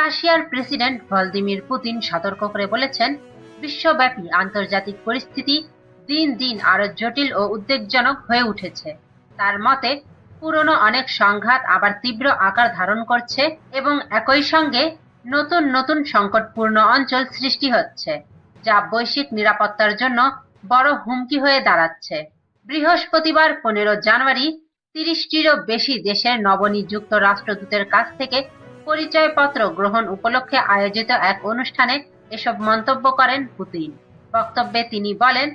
রাশিয়ার president Vladimir Putin সতর্ক করে বলেছেন, বিশ্বব্যাপী আন্তর্জাতিক পরিস্থিতি দিন দিন আরো জটিল ও উদ্বেগজনক হয়ে উঠেছে। তার মতে, পুরনো অনেক সংঘাত আবার তীব্র আকার ধারণ করছে এবং একই সঙ্গে নতুন নতুন সংকটপূর্ণ অঞ্চল সৃষ্টি হচ্ছে, যা বৈশ্বিক নিরাপত্তার জন্য বড় হুমকি হয়ে দাঁড়াচ্ছে। বৃহস্পতিবার 15 জানুয়ারি 30টিরও বেশি দেশের নবনিযুক্ত রাষ্ট্রদূতের কাছ থেকে পরিচয়পত্র গ্রহণ উপলক্ষে আয়োজিত এক অনুষ্ঠানে এসব মন্তব্য করেন পুতিন। বক্তব্যে তিনি বলেন,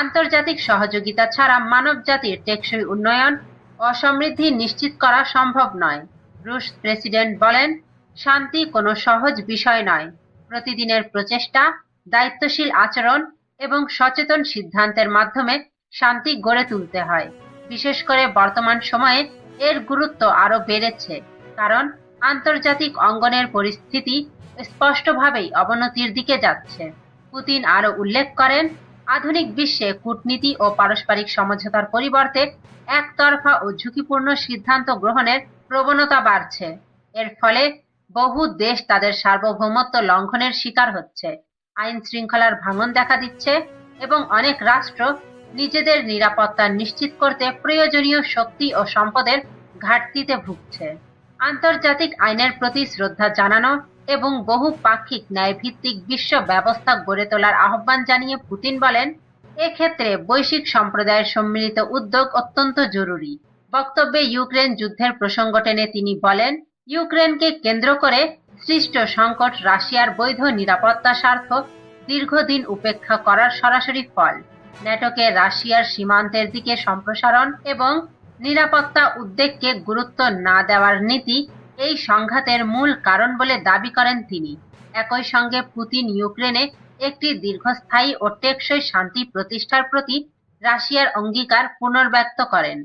আন্তর্জাতিক সহযোগিতা ছাড়া মানবজাতির টেকসই উন্নয়ন ও সমৃদ্ধি নিশ্চিত করা সম্ভব নয়। রুশ প্রেসিডেন্ট বলেন, শান্তি কোনো সহজ বিষয় নয়। প্রতিদিনের প্রচেষ্টা, দায়িত্বশীল আচরণ এবং সচেতন সিদ্ধান্তের মাধ্যমে শান্তি গড়ে তুলতে হয়। বিশেষ করে বর্তমান সময়ে এর গুরুত্ব আরো বেড়েছে, কারণ আন্তর্জাতিক অঙ্গনের পরিস্থিতি স্পষ্টভাবেই অবনতির দিকে যাচ্ছে। পুতিন আরো উল্লেখ করেন, আধুনিক বিশ্বে কূটনীতি ও পারস্পরিক সমঝোতার পরিবর্তে একতরফা ও ঝুঁকিপূর্ণ সিদ্ধান্ত গ্রহণের প্রবণতা বাড়ছে। এর ফলে বহু দেশ তাদের সার্বভৌমত্ব লঙ্ঘনের শিকার হচ্ছে, আইন শৃঙ্খলার ভাঙন দেখা দিচ্ছে এবং অনেক রাষ্ট্র নিজেদের নিরাপত্তা নিশ্চিত করতে প্রয়োজনীয় শক্তি ও সম্পদের ঘাটতিতে ভুগছে। আন্তর্জাতিক আইনের প্রতি শ্রদ্ধা জানানো এবং বহুপাক্ষিক ন্যায়ভিত্তিক বিশ্ব ব্যবস্থা গড়ে তোলার আহ্বান জানিয়ে পুতিন বলেন, এক্ষেত্রে বৈশ্বিক সম্প্রদায়ের সম্মিলিত উদ্যোগ অত্যন্ত জরুরি। বক্তব্যে ইউক্রেন যুদ্ধের প্রসঙ্গ টেনে তিনি বলেন, ইউক্রেনকে কেন্দ্র করে সৃষ্ট সংকট রাশিয়ার বৈধ নিরাপত্তা স্বার্থ দীর্ঘদিন উপেক্ষা করার সরাসরি ফল। ন্যাটোকে রাশিয়ার সীমান্তের দিকে সম্প্রসারণ এবং নিরাপত্তা উদ্বেগকে গুরুত্ব না দেওয়ার নীতি এই সংঘাতের মূল কারণ বলে দাবি করেন তিনি। একই সঙ্গে পুতিন ইউক্রেনে একটি দীর্ঘস্থায়ী ও টেকসই শান্তি প্রতিষ্ঠার প্রতি রাশিয়ার অঙ্গীকার পুনর্ব্যক্ত করেন।